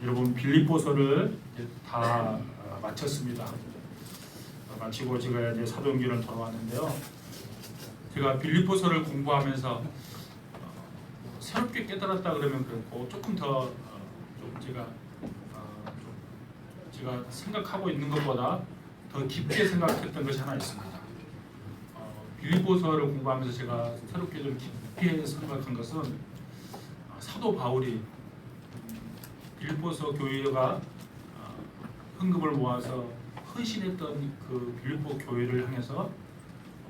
여러분 빌립보서를 이제 다 마쳤습니다. 마치고 제가 이제 사도행전을 돌아왔는데요. 제가 빌립보서를 공부하면서 새롭게 깨달았다 그러면 그렇고 조금 더 좀 제가 생각하고 있는 것보다 더 깊게 생각했던 것이 하나 있습니다. 빌립보서를 공부하면서 제가 새롭게 좀 깊이 생각한 것은 사도 바울이 빌립보서 교회가 헌금을 모아서 헌신했던 그 빌립보 교회를 향해서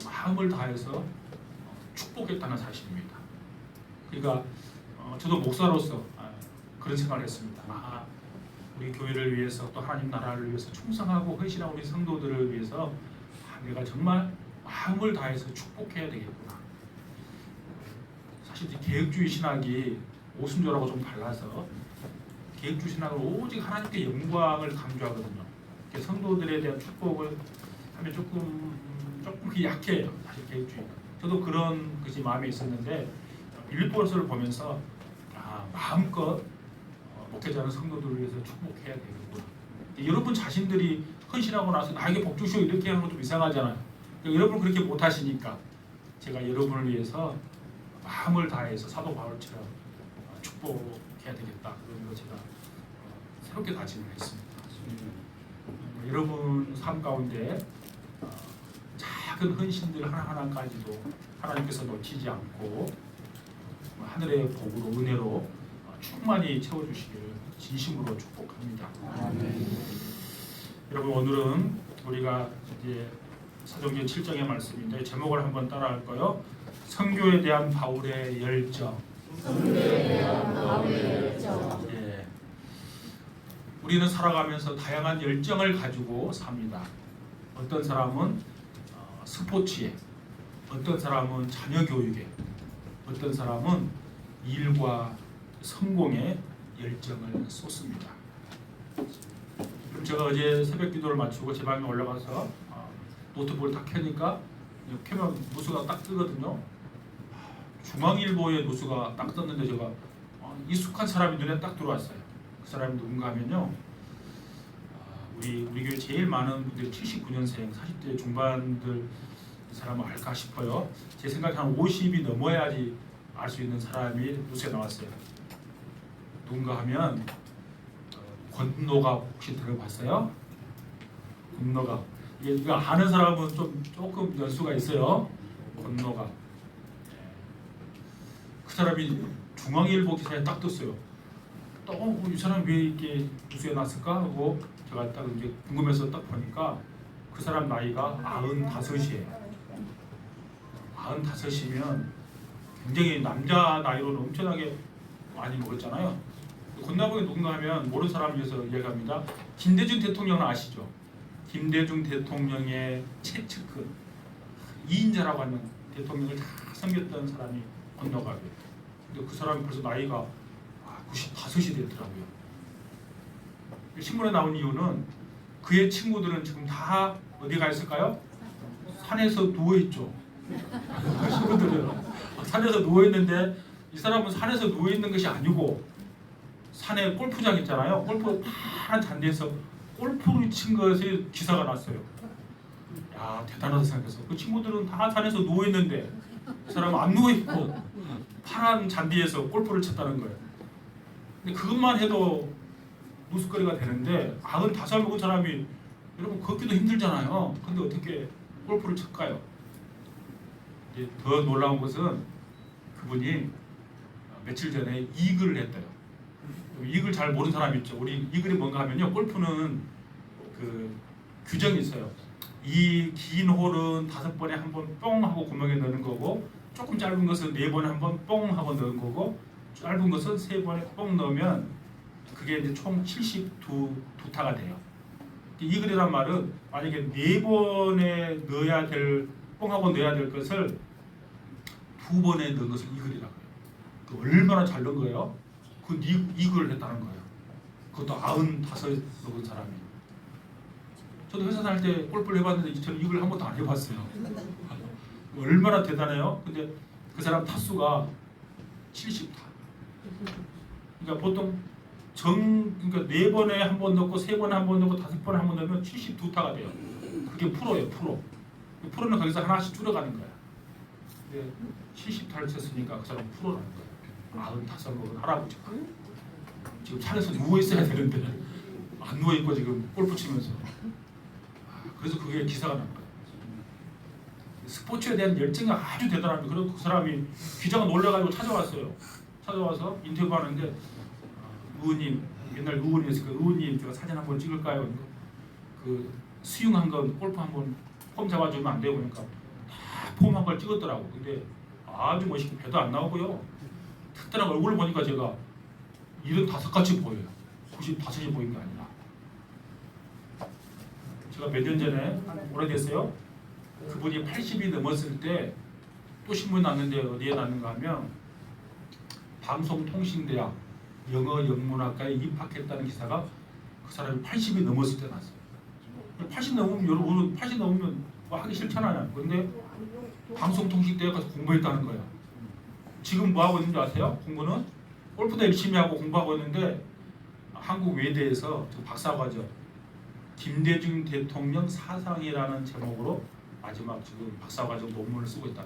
마음을 다해서 축복했다는 사실입니다. 그러니까 저도 목사로서 그런 생각을 했습니다. 우리 교회를 위해서 또 하나님 나라를 위해서 충성하고 헌신한 우리 성도들을 위해서 내가 정말 마음을 다해서 축복해야 되겠구나. 사실 계획주의 신학이 오순절하고 좀 달라서 계획주의 신학은 오직 하나님께 영광을 강조하거든요. 성도들에 대한 축복을 하면 조금 그게 약해요. 사실 계획주의가. 저도 그런 것이 마음에 있었는데 빌립보서를 보면서 마음껏 목회자는 성도들을 위해서 축복해야 되겠구나. 여러분 자신들이 헌신하고 나서 나에게 복 주시오 이렇게 하는 건 좀 이상하잖아요. 여러분 그렇게 못하시니까 제가 여러분을 위해서 마음을 다해서 사도 바울처럼 축복해야 되겠다. 그런 거 제가 새롭게 다짐을 했습니다. 여러분 삶 가운데 작은 헌신들 하나하나까지도 하나님께서 놓치지 않고 하늘의 복으로 은혜로 충만히 채워주시기를 진심으로 축복합니다. 여러분 오늘은 우리가 이제 사도행전 7장의 말씀인데 제목을 한번 따라할까요? 선교에 대한 바울의 열정. 예. 우리는 살아가면서 다양한 열정을 가지고 삽니다. 어떤 사람은 스포츠에, 어떤 사람은 자녀 교육에, 어떤 사람은 일과 성공에 열정을 쏟습니다. 그럼 제가 어제 새벽 기도를 마치고 제 방에 올라가서 노트북을 딱 켜니까 켜면 뉴스가 딱 뜨거든요. 중앙일보의 뉴스가 딱 떴는데 제가 익숙한 사람이 눈에 딱 들어왔어요. 그 사람이 누군가 하면요. 우리 교회 제일 많은 분들이 79년생, 40대 중반들 사람은 알까 싶어요. 제 생각에 한 50이 넘어야지 알 수 있는 사람이 뉴스에 나왔어요. 누군가 하면 권노갑 혹시 들어봤어요? 권노갑. 이거 아는 사람은 조금 연수가 있어요. 권노갑. 그 사람이 중앙일보 기사에 딱 떴어요. 또 이 사람 왜 이렇게 뉴스에 났을까 하고 제가 딱 이제 궁금해서 딱 보니까 그 사람 나이가 95이에요. 95이면 굉장히 남자 나이로는 엄청나게 많이 먹었잖아요. 건너보기 누군가 하면 모르는 사람을 위해서 이야기합니다. 김대중 대통령은 아시죠? 김대중 대통령의 최측근 2인자라고 하는 대통령을 다 섬겼던 사람이 건너가고요. 근데 그 사람이 벌써 나이가 95이 됐더라고요. 신문에 나온 이유는 그의 친구들은 지금 다 어디 가 있을까요? 산에서 누워있죠. 친구들은 산에서 누워있는데 이 사람은 산에서 누워있는 것이 아니고 산에 골프장 있잖아요. 골프 파란 잔디에서 골프를 친 것이 기사가 났어요. 야, 대단하다 생각해서 그 친구들은 다 산에서 누워있는데 이 사람은 안 누워있고 파란 잔디에서 골프를 쳤다는 거예요. 근데 그것만 해도 뉴스거리가 되는데 95살 먹은 사람이 여러분 걷기도 힘들잖아요. 근데 어떻게 골프를 쳤까요? 이제 더 놀라운 것은 그분이 며칠 전에 이글을 했대요. 이글 잘 모르는 사람이 있죠. 우리 이글이 뭔가 하면요, 골프는 그 규정이 있어요. 이 긴 홀은 5번에 한 번 뻥 하고 구멍에 넣는 거고, 조금 짧은 것은 4번에 한 번 뻥 하고 넣는 거고, 짧은 것은 3번에 뻥 넣으면 그게 이제 총 72타가 돼요. 이글이란 말은 만약에 4번에 넣어야 될 뻥하고 넣어야 될 것을 2번에 넣은 것을 이글이라고 해요. 얼마나 잘 넣은 거예요? 그 이글을 했다는 거예요. 그것도 95 먹은 사람이. 저도 회사 다닐 때 골프를 해봤는데 저는 이글 한 번도 안 해봤어요. 얼마나 대단해요? 근데 그 사람 타수가 70타. 그러니까 보통 그러니까 4번에 한 번 넣고 3번에 한 번 넣고 5번에 한 번 넣으면 72타가 돼요. 그게 프로예요, 프로. 프로는 거기서 하나씩 줄여가는 거야. 근데 70타를 쳤으니까 그 사람 프로라는 거야. 95 먹은 할아버지가. 지금 차에서 누워 있어야 되는데 안 누워 있고 지금 골프 치면서. 그래서 그게 기사가 난 거예요. 스포츠에 대한 열정이 아주 대단합니다. 그래서 그 사람이 기자가 놀래가지고 찾아왔어요. 찾아와서 인터뷰하는데 의원님, 옛날 의원이었으니까 의원님 제가 사진 한번 찍을까요? 그 수영한 건 골프 한번 폼 잡아주면 안 되고 그러니까 다 폼한 걸 찍었더라고. 근데 아주 멋있게 배도 안 나오고요. 특별한 얼굴을 보니까 제가 75같이 보여요. 95이 보인 게 아니라. 제가 몇 년 전에 오래됐어요. 그분이 80이 넘었을 때 또 신문 났는데 어디에 났는가 하면 방송통신대학 영어영문학과에 입학했다는 기사가 그 사람이 80이 넘었을 때 났어요. 80 넘으면 여러분 80 넘으면 뭐 하기 싫잖아요. 그런데 방송통신대학 가서 공부했다는 거야. 지금 뭐 하고 있는지 아세요? 공부는 골프도 열심히 하고 공부하고 있는데 한국 외대에서 박사과정 김대중 대통령 사상이라는 제목으로 마지막 지금 박사과정 논문을 쓰고 있다.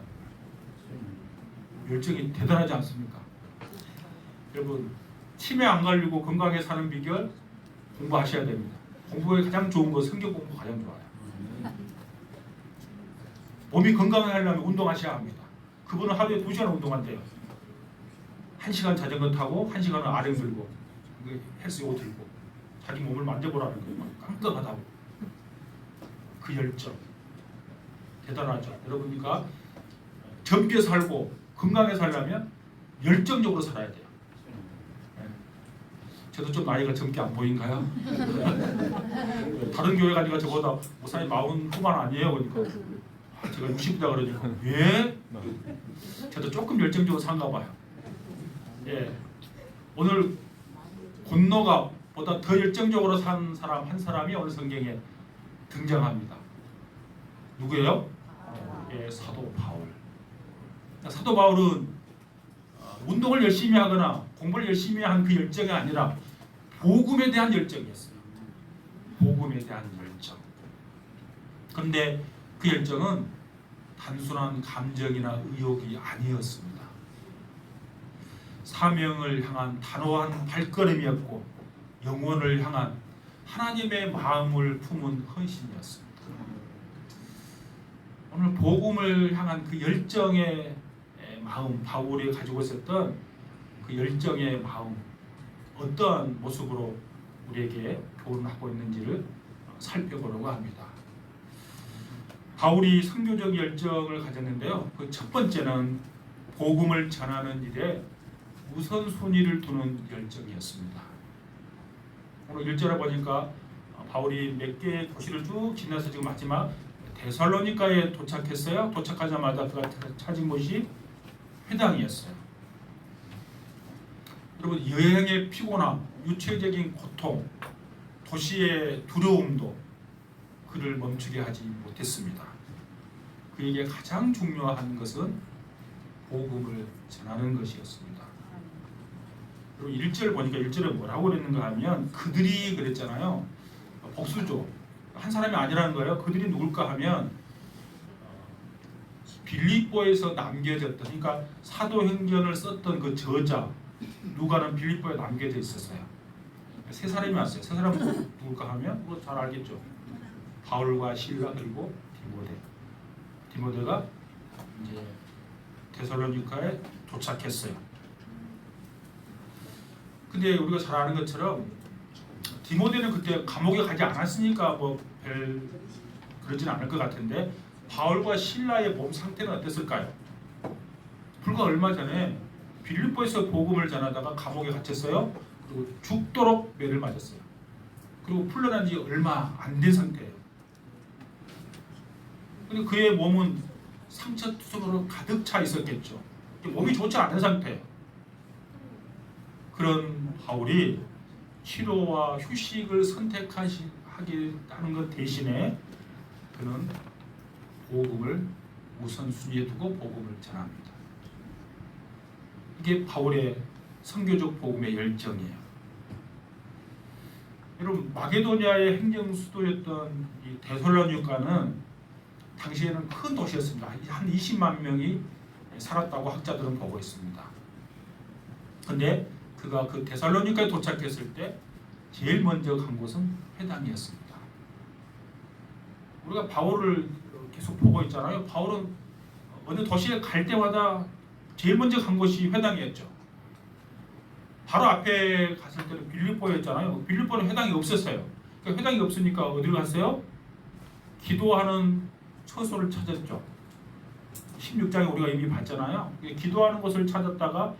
열정이 대단하지 않습니까? 여러분 치매 안 걸리고 건강하게 사는 비결 공부하셔야 됩니다. 공부에 가장 좋은 거 성경 공부 가장 좋아요. 몸이 건강하게 하려면 운동하셔야 합니다. 그분은 하루에 2시간 운동한대요. 1시간 자전거 타고 1시간은 아령 들고 헬스 요거 들고 자기 몸을 만져보라는 거예요. 깜깜하다고. 그 열정 대단하죠. 여러분이니까 젊게 살고 건강하게 살려면 열정적으로 살아야 돼요. 저도 좀 나이가 젊게 안 보인가요? 다른 교회 가니까 저보다 목사님 40 후반 아니에요? 그러니까 제가 60이다 그러니까 왜? 저도 조금 열정적으로 산가 봐요. 예, 오늘 본노가 보다 더 열정적으로 산 사람 한 사람이 오늘 성경에 등장합니다. 누구예요? 예, 사도 바울. 사도 바울은 운동을 열심히 하거나 공부를 열심히 한 그 열정이 아니라 복음에 대한 열정이었어요. 복음에 대한 열정. 그런데 그 열정은 단순한 감정이나 의욕이 아니었습니다. 사명을 향한 단호한 발걸음이었고 영혼을 향한 하나님의 마음을 품은 헌신이었습니다. 오늘 복음을 향한 그 열정의 마음, 바울이 가지고 있었던 그 열정의 마음, 어떠한 모습으로 우리에게 교훈하고 있는지를 살펴보려고 합니다. 바울이 선교적 열정을 가졌는데요. 그 첫 번째는 복음을 전하는 일에 우선순위를 두는 열정이었습니다. 오늘 1절에 보니까 바울이 몇 개의 도시를 쭉 지나서 지금 마지막 데살로니가에 도착했어요. 도착하자마자 그가 찾은 곳이 회당이었어요. 여러분 여행의 피곤함, 육체적인 고통, 도시의 두려움도 그를 멈추게 하지 못했습니다. 그에게 가장 중요한 것은 복음을 전하는 것이었습니다. 그리고 1절 보니까 1절에 뭐라고 그랬는가 하면 그들이 그랬잖아요. 복수죠. 한 사람이 아니라는 거예요. 그들이 누굴까 하면 빌립보에서 남겨졌던, 그러니까 사도행전을 썼던 그 저자 누가는 빌립보에 남겨져 있었어요. 세 사람이 왔어요. 세 사람은 누굴까 하면 뭐 잘 알겠죠. 바울과 실라 그리고 디모데가 이제 데살로니가에 도착했어요. 근데 우리가 잘 아는 것처럼 디모데는 그때 감옥에 가지 않았으니까 뭐 별 그러지는 않을 것 같은데 바울과 실라의 몸 상태는 어땠을까요? 불과 얼마 전에 빌립보에서 복음을 전하다가 감옥에 갇혔어요. 그리고 죽도록 매를 맞았어요. 그리고 풀려난 지 얼마 안 된 상태예요. 근데 그의 몸은 상처투성으로 가득 차 있었겠죠. 몸이 좋지 않은 상태예요. 그런 바울이 치료와 휴식을 선택하는 것 대신에 그는 복음을 우선순위에 두고 복음을 전합니다. 이게 바울의 선교적 복음의 열정이에요. 여러분 마게도니아의 행정 수도였던 이 데살로니가는 당시에는 큰 도시였습니다. 한 20만 명이 살았다고 학자들은 보고 있습니다. 근데 그가 그 데살로니가에 도착했을 때 제일 먼저 간 곳은 회당이었습니다. 우리가 바울을 계속 보고 있잖아요. 바울은 어느 도시에 갈 때마다 제일 먼저 간 곳이 회당이었죠. 바로 앞에 갔을 때는 빌립보였잖아요. 빌립보는 회당이 없었어요. 그러니까 회당이 없으니까 어디로 갔어요? 기도하는 처소를 찾았죠. 16장에 우리가 이미 봤잖아요. 기도하는 곳을 찾았다가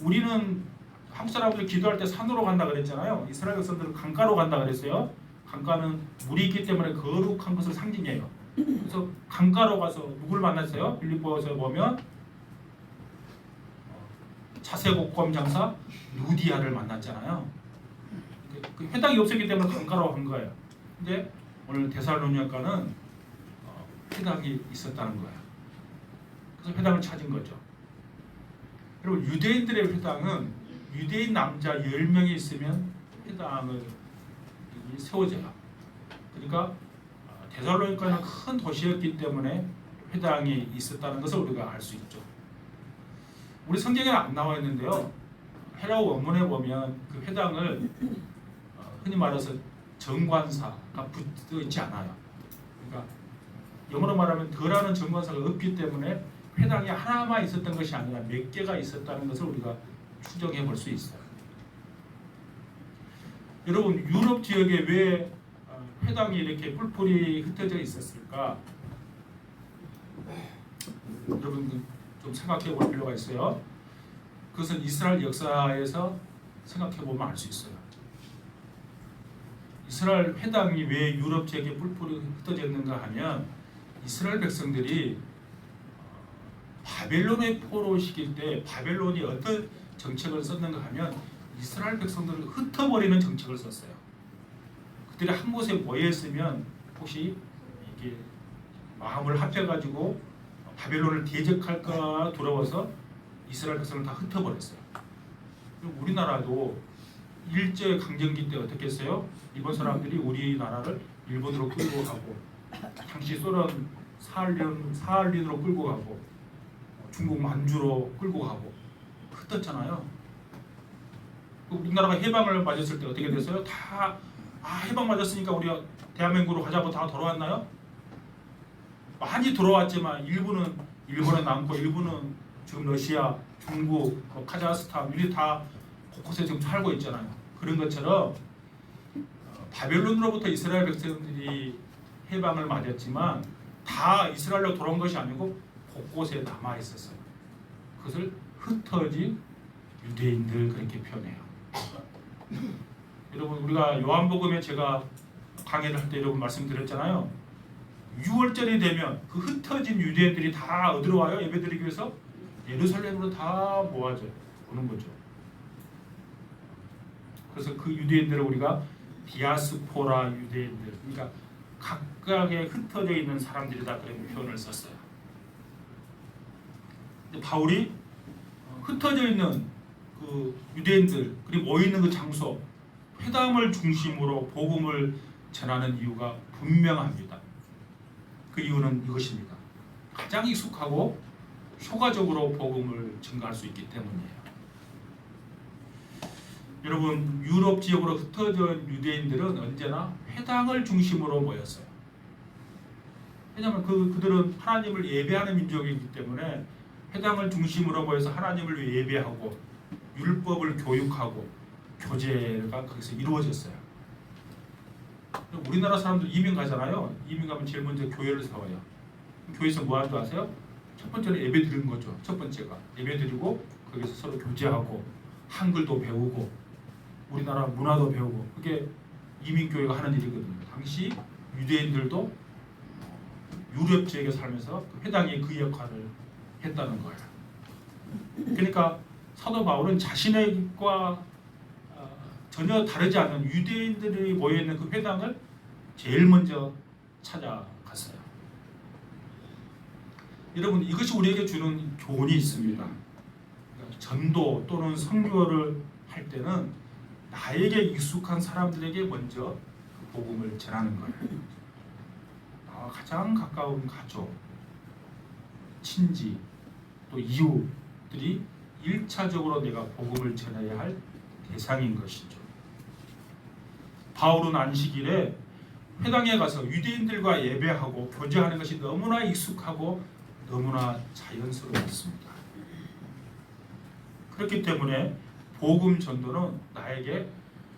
우리는 한국 사람들이 기도할 때 산으로 간다 그랬잖아요. 이스라엘 백성들은 강가로 간다 그랬어요. 강가는 물이 있기 때문에 거룩한 것을 상징해요. 그래서 강가로 가서 누굴 만났어요? 빌립보에서 보면 차세곡검 장사 루디아를 만났잖아요. 그 회당이 없었기 때문에 강가로 간 거예요. 근데 오늘 데살로니가는 회당이 있었다는 거예요. 그래서 회당을 찾은 거죠. 여러분 유대인들의 회당은 유대인 남자 10명이 있으면 회당을 세워져요. 그러니까 데살로니가는 큰 도시였기 때문에 회당이 있었다는 것을 우리가 알 수 있죠. 우리 성경에는 안 나와 있는데요. 헬라어 원문에 보면 그 회당을 흔히 말해서 정관사가 붙어 있지 않아요. 그러니까 영어로 말하면 더라는 정관사가 없기 때문에 회당이 하나만 있었던 것이 아니라 몇 개가 있었다는 것을 우리가 추정해 볼 수 있어요. 여러분 유럽 지역에 왜 회당이 이렇게 뿔뿔이 흩어져 있었을까? 여러분 좀 생각해 볼 필요가 있어요. 그것은 이스라엘 역사에서 생각해 보면 알 수 있어요. 이스라엘 회당이 왜 유럽 지역에 뿔뿔이 흩어져 있는가 하면 이스라엘 백성들이 바벨론의 포로 시킬 때 바벨론이 어떤 정책을 썼는가 하면 이스라엘 백성들을 흩어버리는 정책을 썼어요. 그들이 한 곳에 모여 있으면 혹시 이게 마음을 합해가지고 바벨론을 대적할까 두려워서 이스라엘 백성을 다 흩어버렸어요. 그리고 우리나라도 일제 강점기 때 어떻게 했어요? 일본 사람들이 우리나라를 일본으로 끌고 가고 당시 소련 사할린으로 끌고 가고 중국 만주로 끌고 가고 흩었잖아요. 우리나라가 해방을 맞았을 때 어떻게 됐어요? 다 해방 맞았으니까 우리가 대한민국으로 가자고 다 돌아왔나요? 많이 돌아왔지만 일부는 일본에 남고 일부는 지금 러시아, 중국, 카자흐스탄 이리 다 곳곳에 지금 살고 있잖아요. 그런 것처럼 바벨론으로부터 이스라엘 백성들이 해방을 맞았지만 다 이스라엘로 돌아온 것이 아니고 곳곳에 남아 있었어요. 그것을 흩어진 유대인들 그렇게 표현해요. 여러분 우리가 요한복음에 제가 강의를 할 때 여러분 말씀드렸잖아요. 6월절이 되면 그 흩어진 유대인들이 다 어디로 와요? 예배드리기 위해서 예루살렘으로 다 모아져 오는 거죠. 그래서 그 유대인들을 우리가 디아스포라 유대인들, 그러니까 각각의 흩어져 있는 사람들이다 그런 표현을 썼어요. 근데 바울이 흩어져 있는 그 유대인들 그리고 모여 있는 그 장소 회당을 중심으로 복음을 전하는 이유가 분명합니다. 그 이유는 이것입니다. 가장 익숙하고 효과적으로 복음을 증가할 수 있기 때문이에요. 여러분 유럽 지역으로 흩어진 유대인들은 언제나 회당을 중심으로 모였어요. 왜냐하면 그들은 하나님을 예배하는 민족이기 때문에 회당을 중심으로 모여서 하나님을 예배하고 율법을 교육하고 교제가 거기서 이루어졌어요. 우리나라 사람들 이민 가잖아요. 이민 가면 제일 먼저 교회를 세워요. 교회에서 뭐 하는 줄 아세요? 첫 번째는 예배 드리는 거죠. 첫 번째가 예배 드리고 거기서 서로 교제하고 한글도 배우고 우리나라 문화도 배우고 그게 이민교회가 하는 일이거든요. 당시 유대인들도 유럽 지역에 살면서 회당이 그 역할을 했다는 거예요. 그러니까 사도 바울은 자신과 전혀 다르지 않은 유대인들이 모여있는 그 회당을 제일 먼저 찾아갔어요. 여러분 이것이 우리에게 주는 교훈이 있습니다. 전도 또는 선교를 할 때는 나에게 익숙한 사람들에게 먼저 그 복음을 전하는 거예요. 나와 가장 가까운 가족, 친지, 또 이웃들이 1차적으로 내가 복음을 전해야 할 대상인 것이죠. 바울은 안식일에 회당에 가서 유대인들과 예배하고 교제하는 것이 너무나 익숙하고 너무나 자연스러웠습니다. 그렇기 때문에 복음 전도는 나에게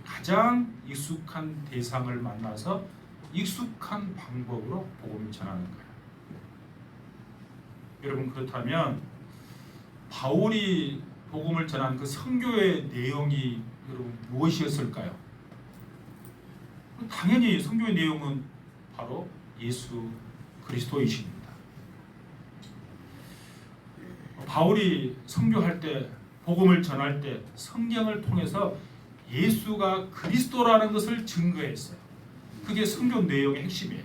가장 익숙한 대상을 만나서 익숙한 방법으로 복음을 전하는 거예요. 여러분, 그렇다면 바울이 복음을 전한 그 선교의 내용이 여러분 무엇이었을까요? 당연히 선교의 내용은 바로 예수 그리스도이십니다. 바울이 선교할 때, 복음을 전할 때 성경을 통해서 예수가 그리스도라는 것을 증거했어요. 그게 선교 내용의 핵심이에요.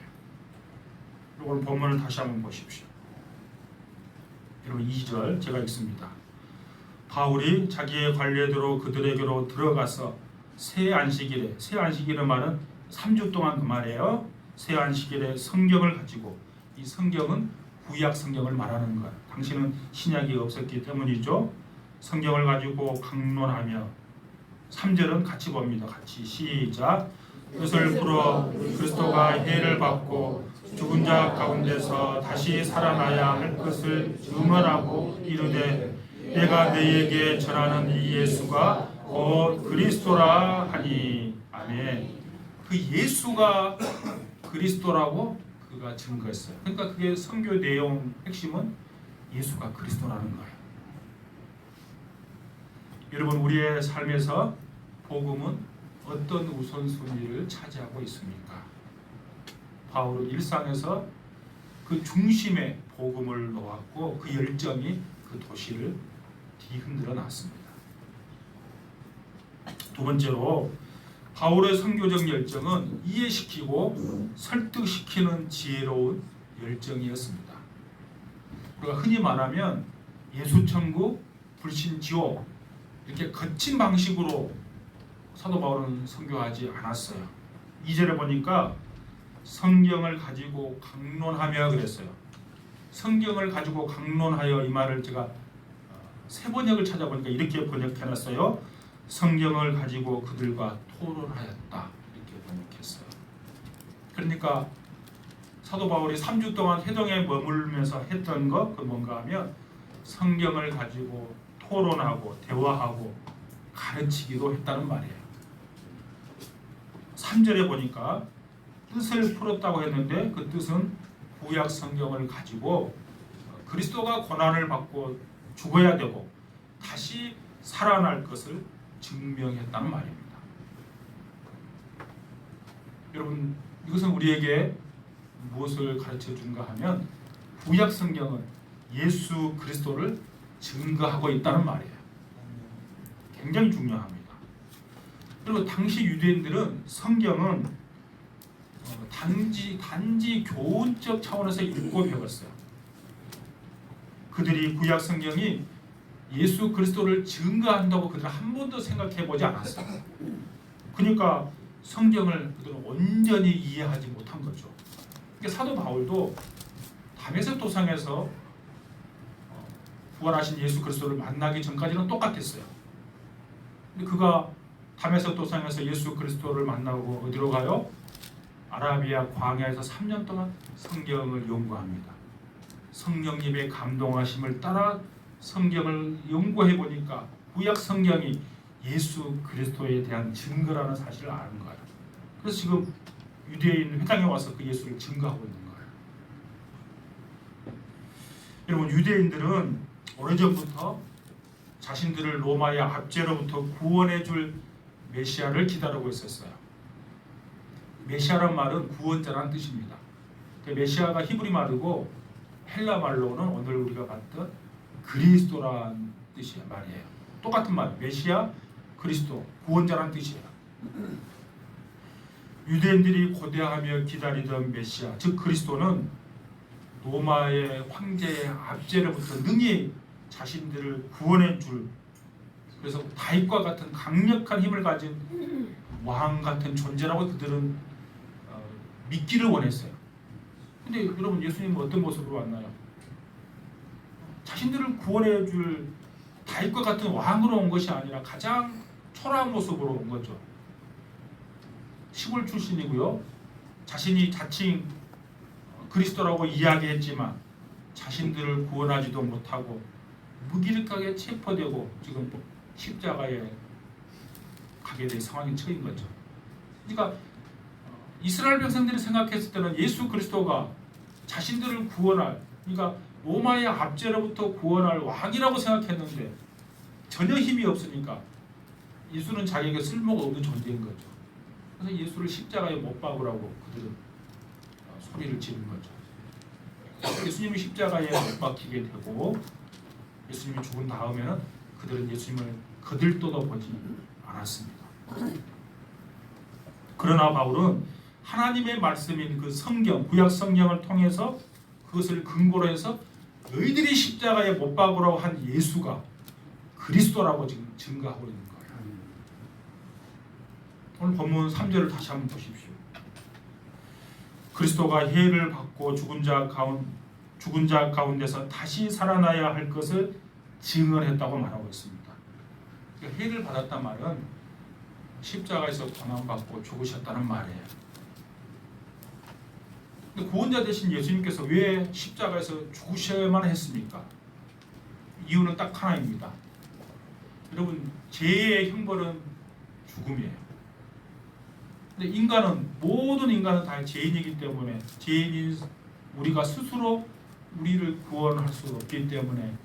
오늘 본문을 다시 한번 보십시오. 여러분 2절 제가 읽습니다. 바울이 자기의 관례대로 그들에게로 들어가서 새 안식일에, 새 안식일은 말은 3주 동안 그 말이에요. 새 안식일에 성경을 가지고, 이 성경은 구약 성경을 말하는 거예요. 당시는 신약이 없었기 때문이죠. 성경을 가지고 강론하며, 3절은 같이 봅니다. 같이 시작. 뜻을 풀어 그리스도가 해를 받고 죽은 자 가운데서 다시 살아나야 할 것을 증언하고 이르되 내가 너희에게 전하는 이 예수가 곧 그리스도라 하니. 아멘. 그 예수가 그리스도라고 그가 증거했어요. 그러니까 그게 선교 내용 핵심은 예수가 그리스도라는 거예요. 여러분, 우리의 삶에서 복음은 어떤 우선순위를 차지하고 있습니까? 바울은 일상에서 그 중심에 복음을 놓았고 그 열정이 그 도시를 뒤흔들어 놨습니다. 두 번째로 바울의 선교적 열정은 이해시키고 설득시키는 지혜로운 열정이었습니다. 우리가 흔히 말하면 예수천국, 불신지옥 이렇게 거친 방식으로 사도 바울은 선교하지 않았어요. 2절에 보니까 성경을 가지고 강론하며 그랬어요. 성경을 가지고 강론하여, 이 말을 제가 새 번역을 찾아보니까 이렇게 번역해놨어요. 성경을 가지고 그들과 토론하였다, 이렇게 번역했어요. 그러니까 사도 바울이 3주 동안 회당에 머물면서 했던 거, 그 뭔가 하면 성경을 가지고 토론하고 대화하고 가르치기도 했다는 말이에요. 3절에 보니까 뜻을 풀었다고 했는데 그 뜻은 구약 성경을 가지고 그리스도가 고난을 받고 죽어야 되고 다시 살아날 것을 증명했다는 말입니다. 여러분, 이것은 우리에게 무엇을 가르쳐 준가 하면 구약 성경은 예수 그리스도를 증거하고 있다는 말이에요. 굉장히 중요합니다. 그리고 당시 유대인들은 성경은 단지 교훈적 차원에서 읽고 배웠어요. 그들이 구약 성경이 예수 그리스도를 증거한다고 그들은 한 번도 생각해 보지 않았어요. 그러니까 성경을 그들은 온전히 이해하지 못한 거죠. 그러니까 사도 바울도 다메섹 도상에서 부활하신 예수 그리스도를 만나기 전까지는 똑같았어요. 근데 그가 다메섹 도상에서 예수 그리스도를 만나고 어디로 가요? 아라비아 광야에서 3년 동안 성경을 연구합니다. 성령님의 감동하심을 따라 성경을 연구해 보니까 구약 성경이 예수 그리스도에 대한 증거라는 사실을 아는 거예요. 그래서 지금 유대인 회당에 와서 그 예수를 증거하고 있는 거예요. 여러분, 유대인들은 오래전부터 자신들을 로마의 압제로부터 구원해 줄 메시아를 기다리고 있었어요. 메시아란 말은 구원자라는 뜻입니다. 메시아가 히브리 말이고 헬라 말로는 오늘 우리가 봤던 그리스도라는 뜻이야 말이에요. 똑같은 말, 메시아, 그리스도, 구원자라는 뜻이에요. 유대인들이 고대하며 기다리던 메시아, 즉 그리스도는 로마의 황제의 압제로부터 능히 자신들을 구원해 줄 그래서 다윗과 같은 강력한 힘을 가진 왕 같은 존재라고 그들은 믿기를 원했어요. 근데 여러분, 예수님은 어떤 모습으로 왔나요? 자신들을 구원해 줄 다윗과 같은 왕으로 온 것이 아니라 가장 초라한 모습으로 온 거죠. 시골 출신이고요. 자신이 자칭 그리스도라고 이야기했지만 자신들을 구원하지도 못하고 무기력하게 체포되고 지금 십자가에 가게 될 상황에 처인 거죠. 그러니까 이스라엘 백성들이 생각했을 때는 예수 그리스도가 자신들을 구원할, 그러니까 로마의 압제로부터 구원할 왕이라고 생각했는데 전혀 힘이 없으니까 예수는 자기에게 쓸모가 없는 존재인 거죠. 그래서 예수를 십자가에 못 박으라고 그들은 소리를 지른 거죠. 예수님이 십자가에 못 박히게 되고 예수님이 죽은 다음에는 그들은 예수님을 거들떠도 보지 않았습니다. 그러나 바울은 하나님의 말씀인 그 성경, 구약 성경을 통해서 그것을 근거로 해서 너희들이 십자가에 못 박으라고 한 예수가 그리스도라고 지금 증거하고 있는 거예요. 오늘 본문 3절을 다시 한번 보십시오. 그리스도가 해를 받고 죽은 자 가운데서 다시 살아나야 할 것을 증언했다고 말하고 있습니다. 그러니까 해를 받았단 말은 십자가에서 고난받고 죽으셨다는 말이에요. 근데 구원자 되신 예수님께서 왜 십자가에서 죽으셔야만 했습니까? 이유는 딱 하나입니다. 여러분, 죄의 형벌은 죽음이에요. 근데 모든 인간은 다 죄인이기 때문에 죄인인 우리가 스스로 우리를 구원할 수 없기 때문에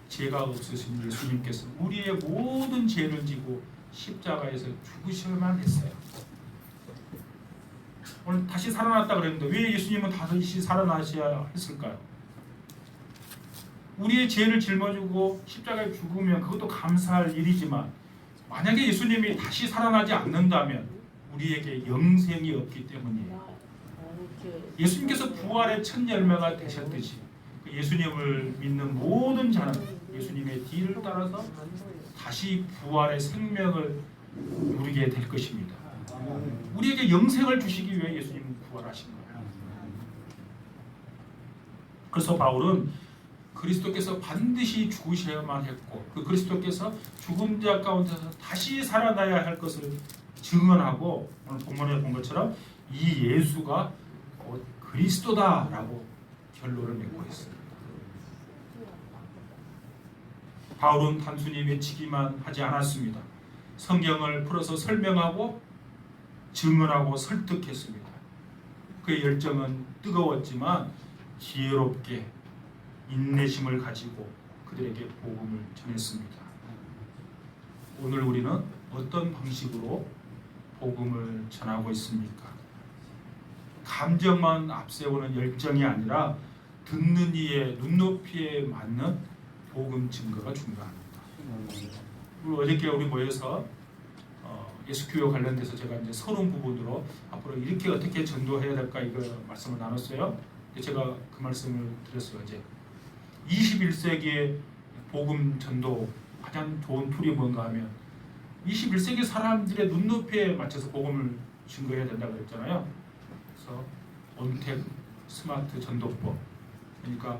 죄가 없으신 예수님께서 우리의 모든 죄를 지고 십자가에서 죽으셔야만 했어요. 오늘 다시 살아났다 그랬는데 왜 예수님은 다시 살아나셔야 했을까요? 우리의 죄를 짊어지고 십자가에 죽으면 그것도 감사할 일이지만 만약에 예수님이 다시 살아나지 않는다면 우리에게 영생이 없기 때문이에요. 예수님께서 부활의 첫 열매가 되셨듯이 예수님을 믿는 모든 자는 예수님의 뒤를 따라서 다시 부활의 생명을 누리게 될 것입니다. 우리에게 영생을 주시기 위해 예수님은 부활하신 거예요. 그래서 바울은 그리스도께서 반드시 죽으셔야만 했고 그 그리스도께서 죽은 자 가운데서 다시 살아나야 할 것을 증언하고 오늘 본문에 본 것처럼 이 예수가 곧 그리스도다라고 결론을 맺고 있습니다. 바울은 단순히 외치기만 하지 않았습니다. 성경을 풀어서 설명하고 증언하고 설득했습니다. 그의 열정은 뜨거웠지만 지혜롭게 인내심을 가지고 그들에게 복음을 전했습니다. 오늘 우리는 어떤 방식으로 복음을 전하고 있습니까? 감정만 앞세우는 열정이 아니라 듣는 이의 눈높이에 맞는 복음 증거가 중요합니다. 그리고 어저께 우리 모여서 예수교회 관련돼서 제가 이제 서론 부분으로 앞으로 이렇게 어떻게 전도해야 될까 이거 말씀을 나눴어요. 제가 그 말씀을 드렸어요. 이제 21세기의 복음 전도 가장 좋은 툴이 뭔가 하면 21세기 사람들의 눈높이에 맞춰서 복음을 증거해야 된다고 그랬잖아요. 그래서 온택 스마트 전도법, 그러니까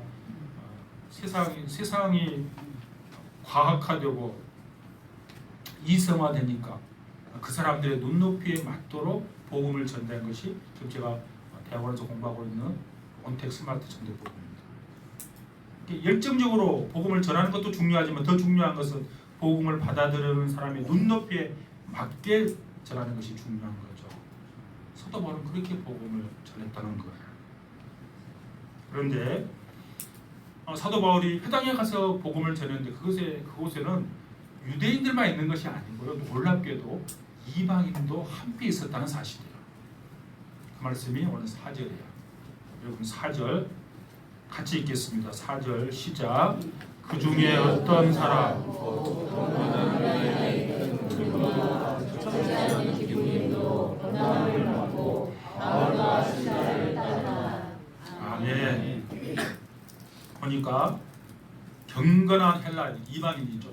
세상이 과학화되고 이성화되니까 그 사람들의 눈높이에 맞도록 복음을 전달한 것이 지금 제가 대학원에서 공부하고 있는 온택 스마트 전도법입니다. 열정적으로 복음을 전하는 것도 중요하지만 더 중요한 것은 복음을 받아들이는 사람의 눈높이에 맞게 전하는 것이 중요한 거죠. 사도 바울은 그렇게 복음을 전했다는 거예요. 그런데 사도 바울이 회당에 가서 복음을 전했는데 그곳에는 유대인들만 있는 것이 아니고요. 놀랍게도 이방인도 함께 있었다는 사실이에요. 그 말씀이 오늘 4절이에요. 여러분 4절 같이 읽겠습니다. 4절 시작. 그 중에 어떤 사람 아멘. 보니까 경건한 헬라 이방인이죠.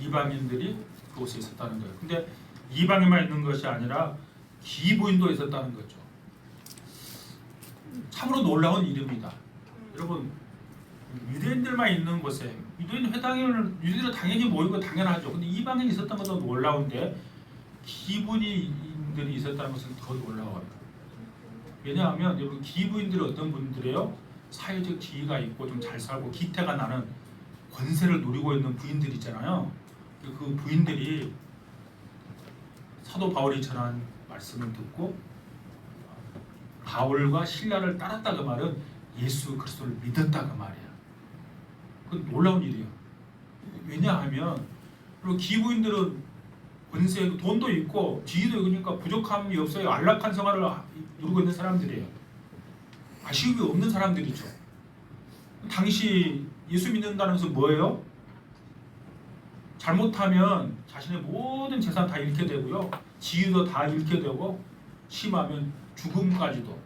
이방인들이 그곳에 있었다는 거예요. 근데 이방인만 있는 것이 아니라 기부인도 있었다는 거죠. 참으로 놀라운 일입니다. 여러분, 유대인들만 있는 곳에 유대인 회당에는 유대인들은 당연히 모이고 당연하죠. 근데 이방인이 있었던 것도 놀라운데 기부인들이 있었다는 것은 더 놀라워요. 왜냐하면 여러분, 기부인들이 어떤 분들이에요? 사회적 지위가 있고 좀 잘 살고 기태가 나는 권세를 누리고 있는 부인들 있잖아요. 그 부인들이 사도 바울이 전한 말씀을 듣고 바울과 신라를 따랐다 그 말은 예수 그리스도를 믿었다 그 말이야. 그건 놀라운 일이에요. 왜냐하면 그리고 기부인들은 권세, 돈도 있고 지위도 있으니까 부족함이 없어요. 안락한 생활을 누리고 있는 사람들이에요. 아쉬움이 없는 사람들이죠. 당시 예수 믿는다는 것은 뭐예요? 잘못하면 자신의 모든 재산 다 잃게 되고요. 지위도 다 잃게 되고 심하면 죽음까지도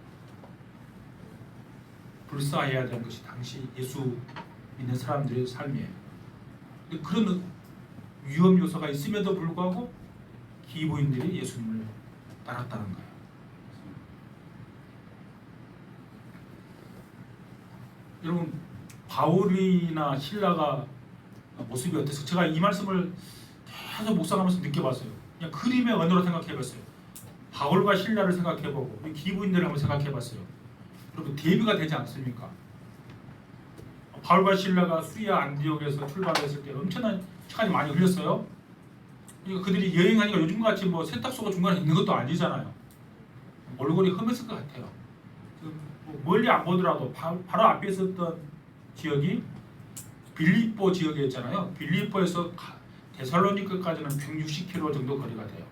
불사해야 되는 것이 당시 예수 믿는 사람들의 삶이에요. 그런 위험 요소가 있음에도 불구하고 기부인들이 예수님을 따랐다는 거예요. 여러분, 바울이나 신라가 모습이 어땠어요? 제가 이 말씀을 계속 묵상하면서 느껴봤어요. 그냥 그림의 언어로 생각해봤어요. 바울과 신라를 생각해보고 기부인들을 한번 생각해봤어요. 여러분, 대비가 되지 않습니까? 바울과 신라가 수리아 안디옥에서 출발했을 때 엄청난 시간이 많이 흘렸어요. 그러니까 그들이 여행하니까 요즘같이 뭐 세탁소가 중간에 있는 것도 아니잖아요. 몰골이 험했을 것 같아요. 멀리 안 보더라도 바로 앞에 있었던 지역이 빌립보 지역이었잖아요. 빌립보에서 데살로니가까지는 160km 정도 거리가 돼요.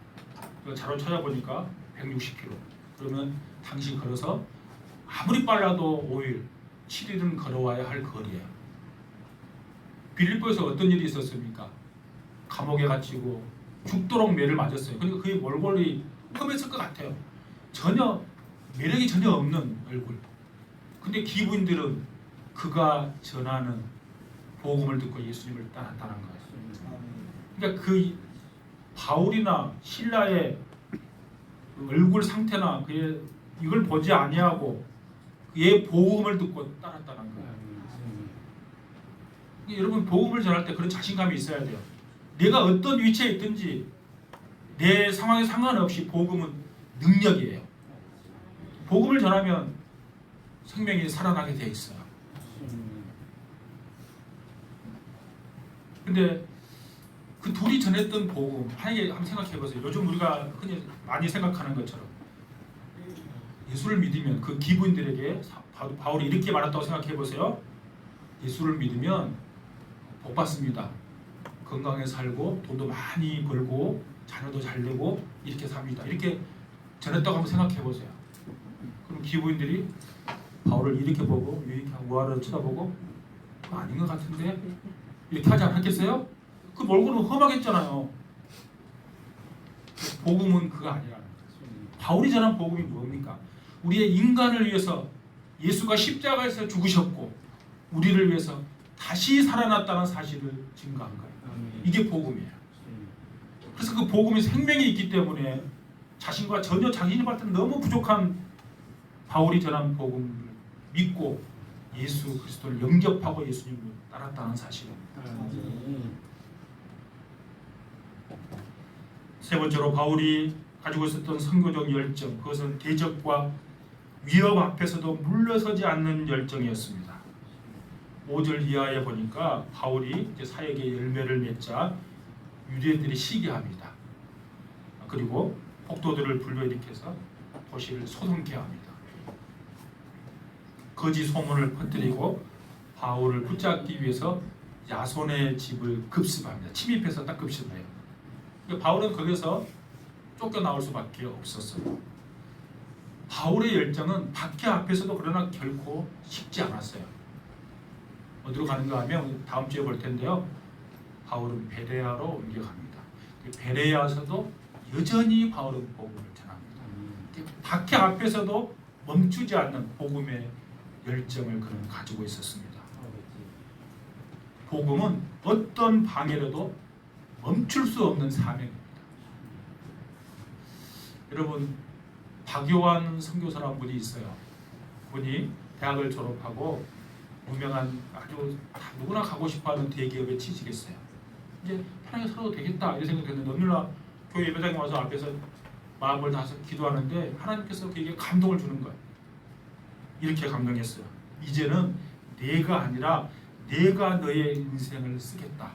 자료 찾아보니까 160km. 그러면 당시 걸어서 아무리 빨라도 5일, 7일은 걸어와야 할 거리예요. 빌립보에서 어떤 일이 있었습니까? 감옥에 갇히고 죽도록 매를 맞았어요. 그러니까 그의 몰골이 험했을 것 같아요. 전혀 매력이 전혀 없는 얼굴. 근데 기부인들은 그가 전하는 복음을 듣고 예수님을 따랐다는 거예요. 그러니까 그 바울이나 신라의 얼굴 상태나 그의 이걸 보지 아니하고 그의 복음을 듣고 따랐다는 거예요. 여러분, 복음을 전할 때 그런 자신감이 있어야 돼요. 내가 어떤 위치에 있든지 내 상황에 상관없이 복음은 능력이에요. 복음을 전하면 생명이 살아나게 돼 있어요. 근데 그 둘이 전했던 복음, 만약에 한번 생각해 보세요. 요즘 우리가 흔히 많이 생각하는 것처럼 예수를 믿으면 그 기부인들에게 바울이 이렇게 말했다고 생각해 보세요. 예수를 믿으면 복 받습니다. 건강하게 살고 돈도 많이 벌고 자녀도 잘 되고 이렇게 삽니다. 이렇게 전했다고 한번 생각해 보세요. 그럼 기부인들이 바울을 이렇게 보고 이렇게 우아를 쳐다보고 그거 아닌 것 같은데 이렇게 하지 않았겠어요? 그 몰골은 험하겠잖아요. 복음은 그거 아니라는 거죠. 바울이 전한 복음이 뭡니까? 우리의 인간을 위해서 예수가 십자가에서 죽으셨고 우리를 위해서 다시 살아났다는 사실을 증거한 거예요. 이게 복음이에요. 그래서 그 복음이 생명이 있기 때문에 자신과 전혀 자신이 봤을 때 너무 부족한 바울이 전한 복음을 믿고 예수 그리스도를 영접하고 예수님을 따랐다는 사실입니다. 세 번째로 바울이 가지고 있었던 선교적 열정, 그것은 대적과 위협 앞에서도 물러서지 않는 열정이었습니다. 5절 이하에 보니까 바울이 이제 사역의 열매를 맺자 유대인들이 시기합니다. 그리고 폭도들을 불러일으켜서 도시를 소동케 합니다. 거짓 소문을 퍼뜨리고 바울을 붙잡기 위해서 야손의 집을 급습합니다. 침입해서 딱 급습해요. 바울은 거기서 쫓겨나올 수밖에 없었어요. 바울의 열정은 박해 앞에서도 그러나 결코 식지 않았어요. 어디로 가는가 하면 다음 주에 볼 텐데요. 바울은 베레아로 옮겨갑니다. 베레아에서도 여전히 바울은 복음을 전합니다. 박해 앞에서도 멈추지 않는 복음의 열정을 그는 가지고 있었습니다. 복음은 어떤 방해라도 멈출 수 없는 사명입니다. 여러분, 박요한 선교사라는 분이 있어요. 분이 대학을 졸업하고 유명한 아주 누구나 가고 싶어하는 대기업에 취직했어요. 이제 편하게 살아도 되겠다 이런 생각했는데 어느 날 교회 예배당에 와서 앞에서 마음을 다해서 기도하는데 하나님께서 그에게 감동을 주는 거예요. 이렇게 감동했어요. 이제는 내가 아니라 내가 너의 인생을 쓰겠다.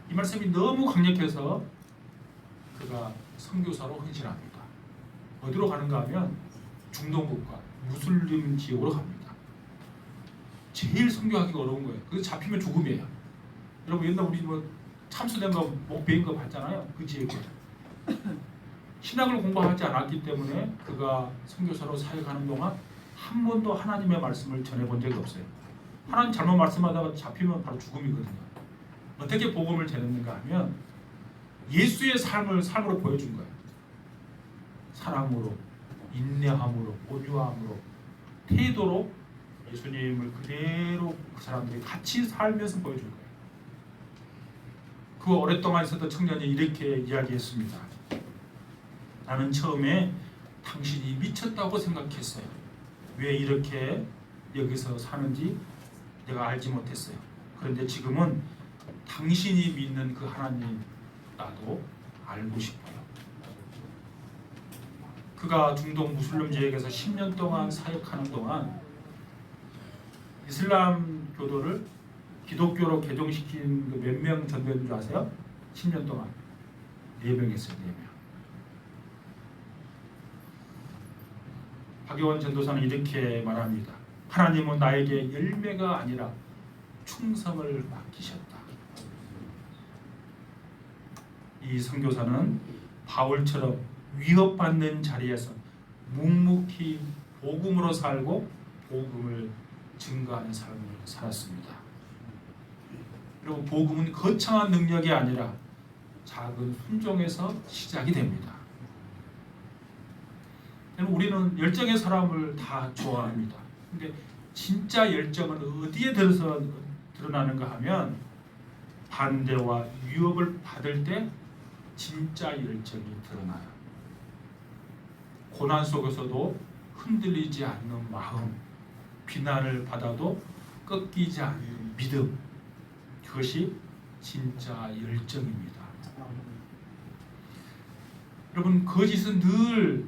이 말씀이 너무 강력해서 그가 선교사로 헌신합니다. 어디로 가는가 하면 중동국가 무슬림 지역으로 갑니다. 제일 선교하기가 어려운 거예요. 그래서 잡히면 죽음이에요. 여러분 옛날 우리 뭐 참수된 거 목 베인 거 봤잖아요. 그 지역에 신학을 공부하지 않았기 때문에 그가 선교사로 사역하는 동안 한 번도 하나님의 말씀을 전해본 적이 없어요. 하나님 잘못 말씀하다가 잡히면 바로 죽음이거든요. 어떻게 복음을 전했는가 하면 예수의 삶으로 보여준 거예요. 사랑으로, 인내함으로, 온유함으로, 태도로 예수님을 그대로 그 사람들이 같이 살면서 보여준 거예요. 그 오랫동안 있었던 청년이 이렇게 이야기했습니다. 나는 처음에 당신이 미쳤다고 생각했어요. 왜 이렇게 여기서 사는지 내가 알지 못했어요. 그런데 지금은 당신이 믿는 그 하나님 나도 알고 싶어요. 그가 중동 무슬림 지역에서 10년 동안 사역하는 동안 이슬람 교도를 기독교로 개종시킨 그 몇 명 전도했는 줄 아세요? 10년 동안 4명 했어요. 4명. 박요한 전도사는 이렇게 말합니다. 하나님은 나에게 열매가 아니라 충성을 맡기셨다. 이 선교사는 바울처럼 위협받는 자리에서 묵묵히 복음으로 살고 복음을 증거하는 삶을 살았습니다. 그리고 복음은 거창한 능력이 아니라 작은 순종에서 시작이 됩니다. 우리는 열정의 사람을 다 좋아합니다. 근데 진짜 열정은 어디에 드러나는가 하면 반대와 위협을 받을 때 진짜 열정이 드러나요. 고난 속에서도 흔들리지 않는 마음, 비난을 받아도 꺾이지 않는 믿음, 그것이 진짜 열정입니다. 여러분, 거짓은 늘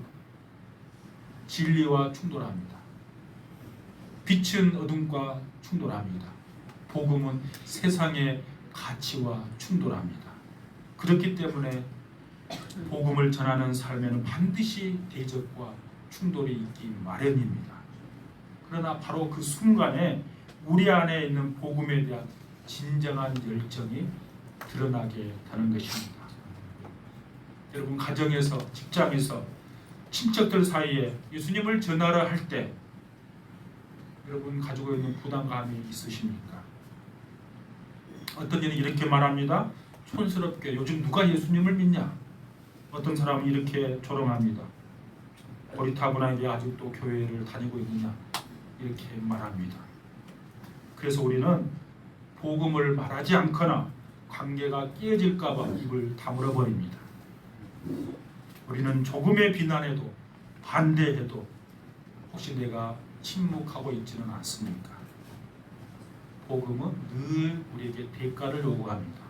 진리와 충돌합니다. 빛은 어둠과 충돌합니다. 복음은 세상의 가치와 충돌합니다. 그렇기 때문에 복음을 전하는 삶에는 반드시 대적과 충돌이 있기 마련입니다. 그러나 바로 그 순간에 우리 안에 있는 복음에 대한 진정한 열정이 드러나게 되는 것입니다. 여러분, 가정에서, 직장에서, 친척들 사이에 예수님을 전하라 할 때 여러분 가지고 있는 부담감이 있으십니까? 어떤 이는 이렇게 말합니다. 촌스럽게 요즘 누가 예수님을 믿냐? 어떤 사람은 이렇게 조롱합니다. 고리타분하게 아직도 교회를 다니고 있느냐? 이렇게 말합니다. 그래서 우리는 복음을 말하지 않거나 관계가 깨질까 봐 입을 다물어 버립니다. 우리는 조금의 비난에도 반대해도 혹시 내가 침묵하고 있지는 않습니까? 복음은 늘 우리에게 대가를 요구합니다.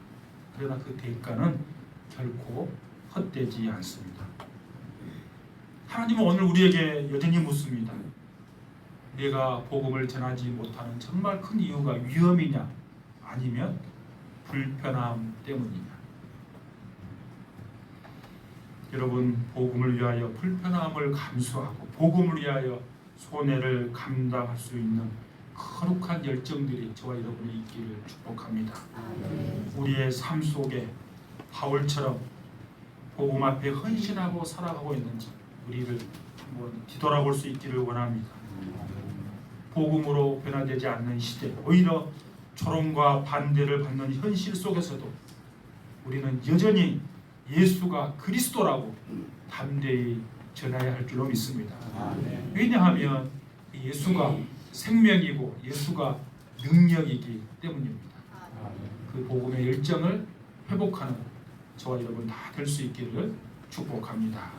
그러나 그 대가는 결코 헛되지 않습니다. 하나님은 오늘 우리에게 여전히 묻습니다. 내가 복음을 전하지 못하는 정말 큰 이유가 위험이냐 아니면 불편함 때문이냐? 여러분, 복음을 위하여 불편함을 감수하고 복음을 위하여 손해를 감당할 수 있는 거룩한 열정들이 저와 여러분이 있기를 축복합니다. 우리의 삶 속에 바울처럼 복음 앞에 헌신하고 살아가고 있는지 우리를 한번 뒤돌아볼 수 있기를 원합니다. 복음으로 변화되지 않는 시대, 오히려 조롱과 반대를 받는 현실 속에서도 우리는 여전히 예수가 그리스도라고 담대히 전해야 할 줄로 믿습니다. 왜냐하면 예수가 생명이고 예수가 능력이기 때문입니다. 그 복음의 열정을 회복하는 저와 여러분 다 될 수 있기를 축복합니다.